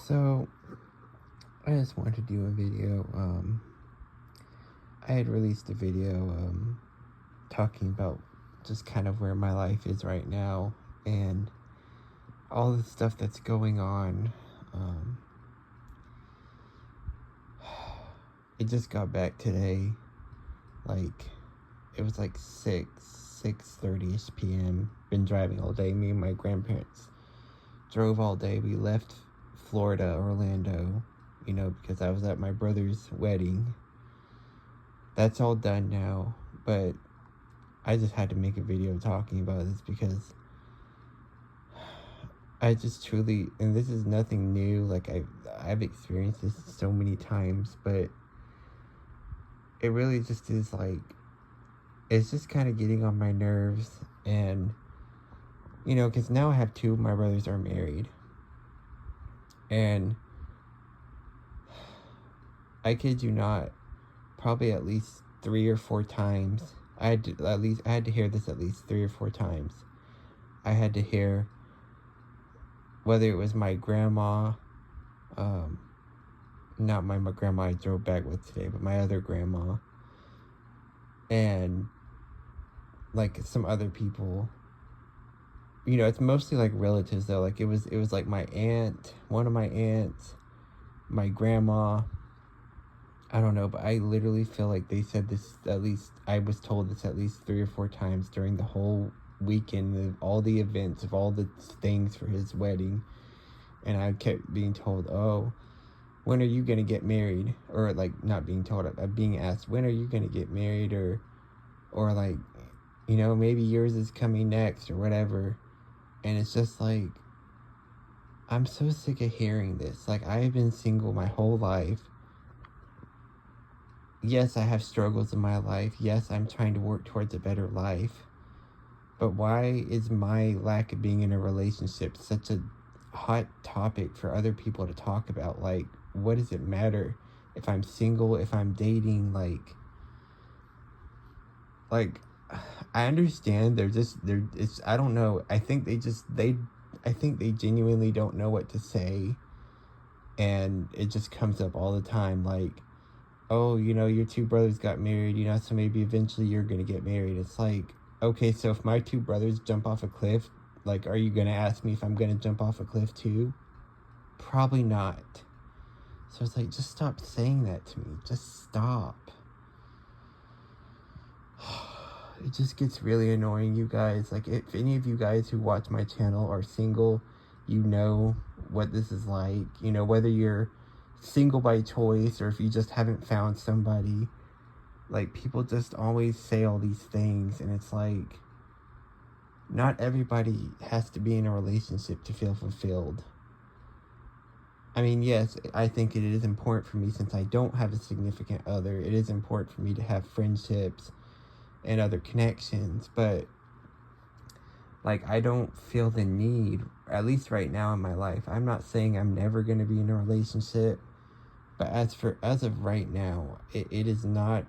So, I just wanted to do a video. I had released a video talking about just kind of where my life is right now and all the stuff that's going on. Um, it just got back today. Like, it was like 6:30ish p.m. Been driving all day. Me and my grandparents drove all day. We left Florida, Orlando, because I was at my brother's wedding. That's all done now, but I just had to make a video talking about this because I just truly, and this is nothing new, like I've experienced this so many times, but it really just is like, it's just kind of getting on my nerves. And because now I have two of my brothers are married, and I kid you not, probably at least 3 or 4 times. I had to hear this at least 3 or 4 times. I had to hear, whether it was my grandma, not my grandma I drove back with today, but my other grandma, and like some other people. It's mostly like relatives though. Like it was like my aunt, one of my aunts, my grandma. I don't know, but I literally feel like they said this, at least I was told this at least 3 or 4 times during the whole weekend of all the events, of all the things for his wedding. And I kept being told, oh, when are you going to get married? Or like not being told, being asked, when are you going to get married? Or like, maybe yours is coming next or whatever. And it's just like, I'm so sick of hearing this. Like, I've been single my whole life. Yes, I have struggles in my life. Yes, I'm trying to work towards a better life. But why is my lack of being in a relationship such a hot topic for other people to talk about? Like, what does it matter if I'm single, if I'm dating? Like I understand I don't know. I think they genuinely don't know what to say. And it just comes up all the time. Like, oh, your two brothers got married, so maybe eventually you're going to get married. It's like, okay, so if my two brothers jump off a cliff, like, are you going to ask me if I'm going to jump off a cliff too? Probably not. So it's like, just stop saying that to me. Just stop. It just gets really annoying, you guys. Like, if any of you guys who watch my channel are single, you know what this is like. Whether you're single by choice or if you just haven't found somebody, like, people just always say all these things, and it's like, not everybody has to be in a relationship to feel fulfilled. I mean, yes, I think it is important for me, since I don't have a significant other, it is important for me to have friendships and other connections, but like, I don't feel the need, at least right now in my life. I'm not saying I'm never going to be in a relationship, but as of right now, it is not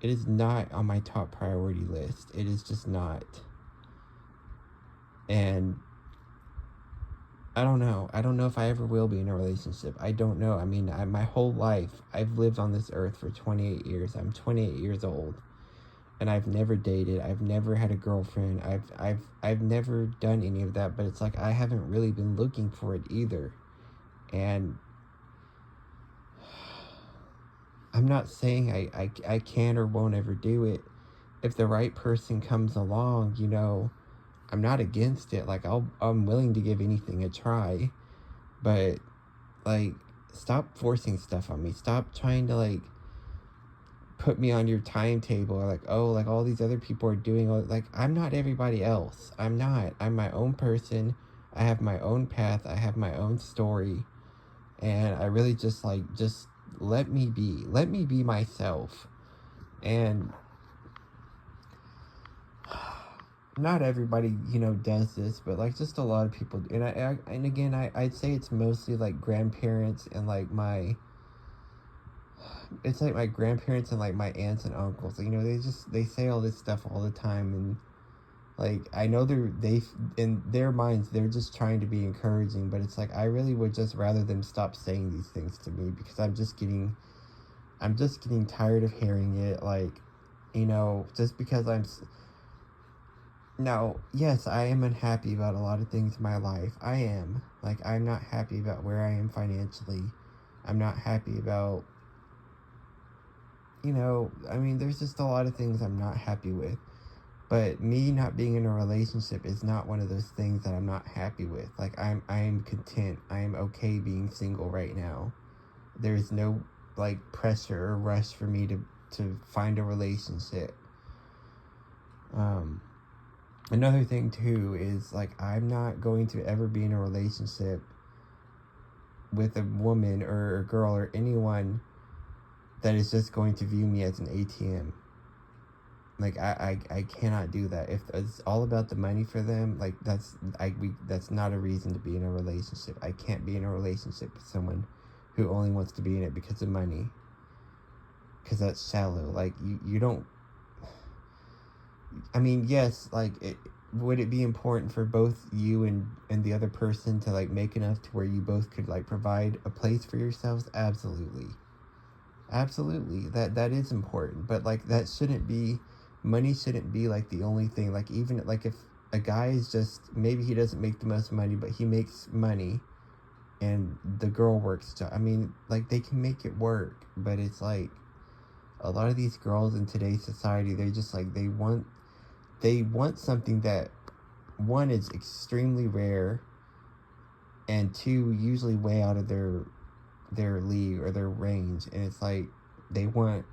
on my top priority list. It is just not. And I don't know. I don't know if I ever will be in a relationship. I don't know. I mean, my whole life, I've lived on this earth for 28 years. I'm 28 years old. And I've never dated. I've never had a girlfriend. I've never done any of that. But it's like, I haven't really been looking for it either. And I'm not saying I can or won't ever do it. If the right person comes along, I'm not against it. Like, I'm willing to give anything a try. But, like, stop forcing stuff on me. Stop trying to, like, put me on your timetable. Like, oh, like, all these other people are doing. Like, I'm not everybody else. I'm not. I'm my own person. I have my own path. I have my own story. And I really just let me be. Let me be myself. And not everybody, does this, but like, just a lot of people. And I'd say it's mostly like grandparents and like it's like my grandparents and like my aunts and uncles. They say all this stuff all the time, and Like, I know they in their minds, they're just trying to be encouraging, but it's like, I really would just rather them stop saying these things to me, because I'm just getting tired of hearing it. Like, just because now, yes, I am unhappy about a lot of things in my life. I am. Like, I'm not happy about where I am financially. I'm not happy about, I mean, there's just a lot of things I'm not happy with. But me not being in a relationship is not one of those things that I'm not happy with. Like, I am content. I am okay being single right now. There's no, like, pressure or rush for me to find a relationship. Another thing too is, like, I'm not going to ever be in a relationship with a woman or a girl or anyone that is just going to view me as an ATM. Like, I cannot do that. If it's all about the money for them, like, that's not a reason to be in a relationship. I can't be in a relationship with someone who only wants to be in it because of money. Because that's shallow. Like, you don't... I mean, yes, like, would it be important for both you and the other person to, like, make enough to where you both could, like, provide a place for yourselves? Absolutely. Absolutely. That is important. But, like, that shouldn't be... Money shouldn't be, like, the only thing. Like, even, like, if a guy is just... Maybe he doesn't make the most money, but he makes money, and the girl works... I mean, like, they can make it work, but it's, like... A lot of these girls in today's society, they're just, like, they want something that, one, is extremely rare, and two, usually way out of their league or their range. And it's like, they want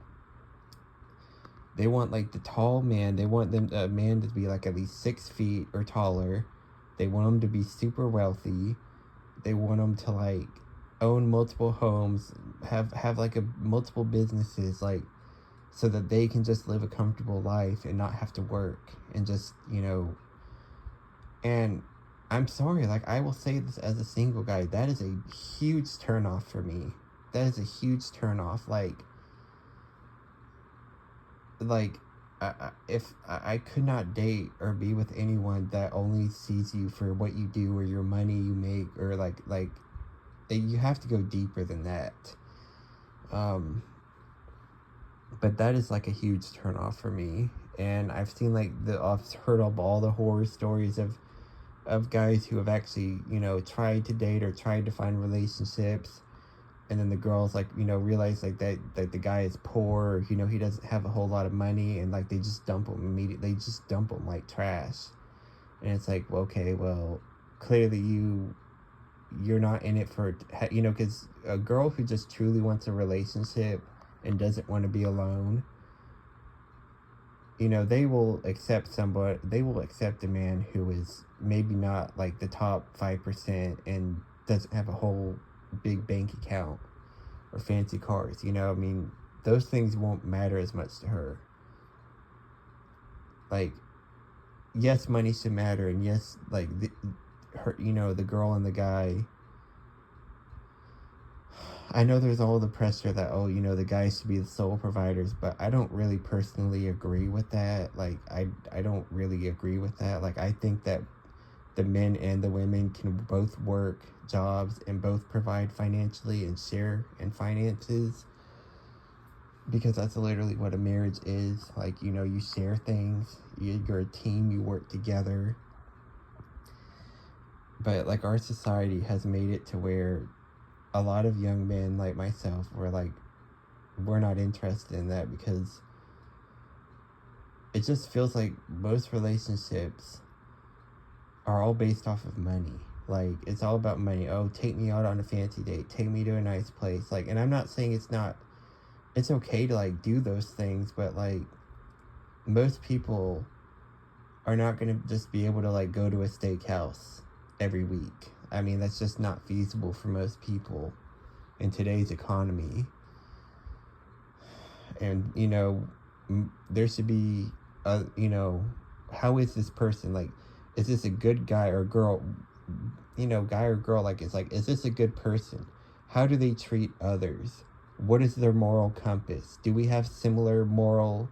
like the tall man. They want a man to be like at least 6 feet or taller. They want him to be super wealthy. They want him to, like, own multiple homes, have like multiple businesses, like, so that they can just live a comfortable life and not have to work, and just, and I'm sorry, like, I will say this as a single guy, that is a huge turnoff for me. That is a huge turnoff. If I could not date or be with anyone that only sees you for what you do or your money you make, or like you have to go deeper than that. But that is, like, a huge turnoff for me. And I've seen, like, I've heard of all the horror stories of guys who have actually, tried to date or tried to find relationships, and then the girls, like, realize, like, that the guy is poor, or, he doesn't have a whole lot of money, and, like, they just dump him immediately. They just dump him like trash. And it's like, well, okay, well, clearly you're not in it for, because a girl who just truly wants a relationship and doesn't want to be alone, they will accept a man who is maybe not, like, the top 5% and doesn't have a whole big bank account or fancy cars. I mean, those things won't matter as much to her. Like, yes, money should matter, and yes, like, the girl and the guy, I know there's all the pressure that, the guys should be the sole providers, but I don't really personally agree with that. Like, I don't really agree with that. Like, I think that the men and the women can both work jobs and both provide financially and share in finances, because that's literally what a marriage is. Like, you share things, you're a team, you work together. But, like, our society has made it to where a lot of young men like myself we're not interested in that, because it just feels like most relationships are all based off of money. Like, it's all about money. Oh, take me out on a fancy date, take me to a nice place. Like, and I'm not saying it's okay to, like, do those things, but, like, most people are not going to just be able to, like, go to a steakhouse every week. I mean, that's just not feasible for most people in today's economy. And, there should be, how is this person, like, is this a good guy or girl, guy or girl, like, it's like, is this a good person? How do they treat others? What is their moral compass? Do we have similar moral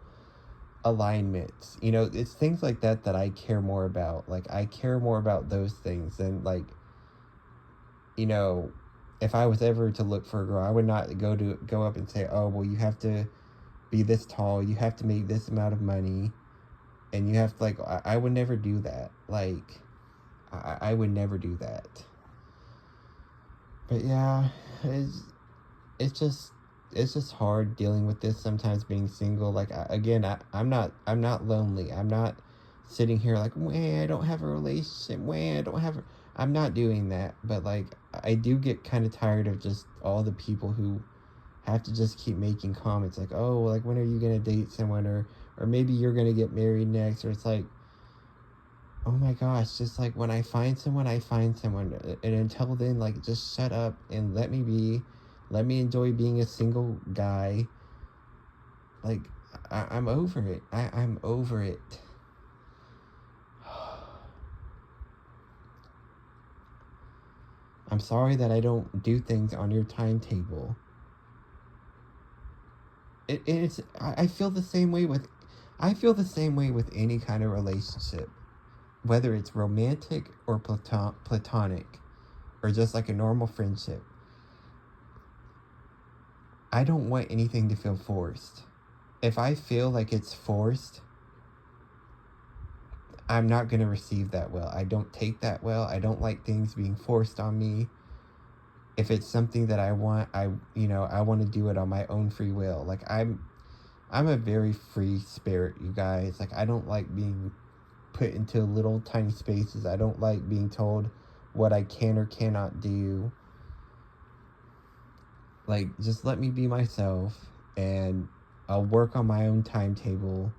alignments. You know, it's things like that that I care more about. Like, I care more about those things than, like, you know, if I was ever to look for a girl, I would not go up and say, oh, well, you have to be this tall, you have to make this amount of money, and you have to, like, I would never do that. Like, I would never do that. But yeah, it's just it's just hard dealing with this sometimes, being single. Like, I'm not lonely. I'm not sitting here like, wait, I don't have a relationship, wait, I don't have a... I'm not doing that. But like, I do get kind of tired of just all the people who have to just keep making comments like, oh, like, when are you gonna date someone, or maybe you're gonna get married next. Or it's like, oh my gosh, just like, when I find someone, I find someone. And until then, like, just shut up and let me be. Let me enjoy being a single guy. Like, I'm over it. I'm over it. I'm sorry that I don't do things on your timetable. I feel the same way with... I feel the same way with any kind of relationship, whether it's romantic or platonic, or just like a normal friendship. I don't want anything to feel forced. If I feel like it's forced, I'm not going to receive that well. I don't take that well. I don't like things being forced on me. If it's something that I want, I want to do it on my own free will. Like, I'm a very free spirit, you guys. Like, I don't like being put into little tiny spaces. I don't like being told what I can or cannot do. Like, just let me be myself, and I'll work on my own timetable.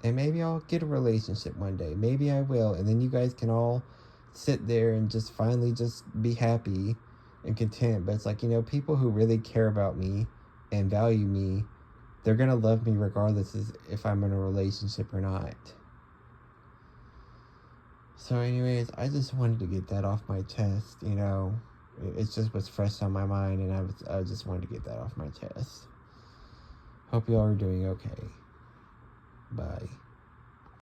And maybe I'll get a relationship one day. Maybe I will. And then you guys can all sit there and just finally just be happy and content. But it's like, people who really care about me and value me, they're going to love me regardless if I'm in a relationship or not. So anyways, I just wanted to get that off my chest, It just was fresh on my mind, and I just wanted to get that off my chest. Hope you all are doing okay. Bye.